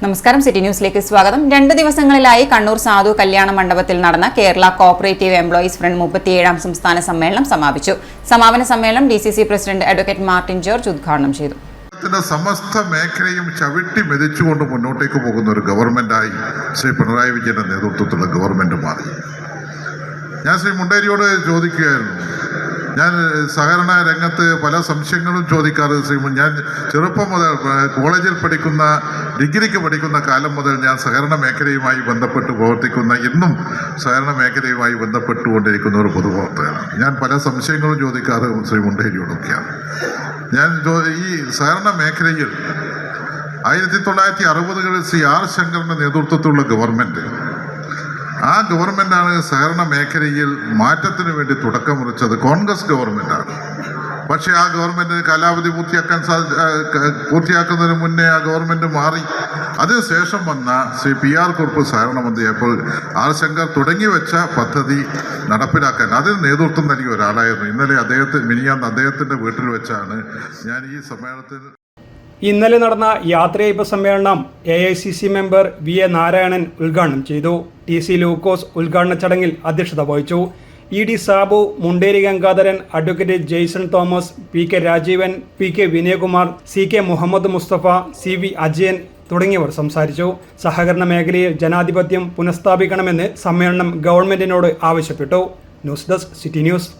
നമസ്കാരം, സിറ്റി ന്യൂസിലേക്ക് സ്വാഗതം. 2 ദിവസങ്ങളിലായി കണ്ണൂർ സാധു കല്യാണ മണ്ഡപത്തിൽ നടന്ന കേരള കോഓപ്പറേറ്റീവ് എംപ്ലോയീസ് ഫ്രണ്ട് 37ാം സംസ്ഥാന സമ്മേളനം സമാപിച്ചു. സമാപന സമ്മേളനം DCC president advocate Martin George ഉദ്ഘാടനം ചെയ്തു. സമസ്ത മേഖലയും ചവിട്ടി മെതിച്ചുകൊണ്ട് മുന്നോട്ടേക്ക് പോകുന്ന ഒരു ഗവൺമെന്റായി ശ്രീ പിണറായി വിജയന്റെ നേതൃത്വത്തിലുള്ള ഗവൺമെന്റ് മാറി. ഞാൻ ശ്രീ മുണ്ടേരിയോട് ചോദിക്കുകയായിരുന്നു, ഞാൻ സഹകരണ രംഗത്ത് പല സംശയങ്ങളും ചോദിക്കാറ്. ഞാൻ ചെറുപ്പം മുതൽ കോളേജിൽ പഠിക്കുന്ന ഡിഗ്രിക്ക് പഠിക്കുന്ന കാലം മുതൽ ഞാൻ സഹകരണ മേഖലയുമായി ബന്ധപ്പെട്ട് പ്രവർത്തിക്കുന്ന, ഇന്നും സഹകരണ മേഖലയുമായി ബന്ധപ്പെട്ടുകൊണ്ടിരിക്കുന്ന ഒരു പൊതുപ്രവർത്തകനാണ്. ഞാൻ പല സംശയങ്ങളും ചോദിക്കാറ് ശ്രീ മുണ്ടേരിയോടൊക്കെയാണ്. ഞാൻ ഈ സഹകരണ മേഖലയിൽ 1960കളിൽ ശ്രീ ആർ ശങ്കറിന്റെ നേതൃത്വത്തിലുള്ള ഗവൺമെന്റ്, ആ ഗവൺമെന്റാണ് സഹകരണ മേഖലയിൽ മാറ്റത്തിന് വേണ്ടി തുടക്കം കുറിച്ചത്. കോൺഗ്രസ് ഗവൺമെന്റാണ്. പക്ഷേ ആ ഗവൺമെന്റ് കാലാവധി പൂർത്തിയാക്കുന്നതിന് മുന്നേ ആ ഗവൺമെന്റ് മാറി. അതിനുശേഷം വന്ന ശ്രീ PR കുറുപ്പ് സഹകരണ മന്ത്രിയപ്പോൾ ആർ ശങ്കർ തുടങ്ങി വെച്ച പദ്ധതി നടപ്പിലാക്കാൻ അതിന് നേതൃത്വം നൽകിയ ഒരാളായിരുന്നു. മിനിഞ്ഞാന്ന് അദ്ദേഹത്തിന്റെ വീട്ടിൽ വെച്ചാണ് ഞാൻ ഈ സമ്മേളനത്തിൽ. ഇന്നലെ നടന്ന യാത്രയയപ്പ് സമ്മേളനം AICC മെമ്പർ VA നാരായണൻ ഉദ്ഘാടനം ചെയ്തു. TC ലൂക്കോസ് ഉദ്ഘാടന ചടങ്ങിൽ അധ്യക്ഷത വഹിച്ചു. ED Sabu, Munderi Gangadharan, advocate Jaison Thomas, PK Rajeevan, PK Vinayakumar, CK Muhammad Musthafa, CV Ajayan തുടങ്ങിയവർ സംസാരിച്ചു. സഹകരണ മേഖലയിൽ ജനാധിപത്യം പുനഃസ്ഥാപിക്കണമെന്ന് സമ്മേളനം ഗവൺമെന്റിനോട് ആവശ്യപ്പെട്ടു. News desk, city news.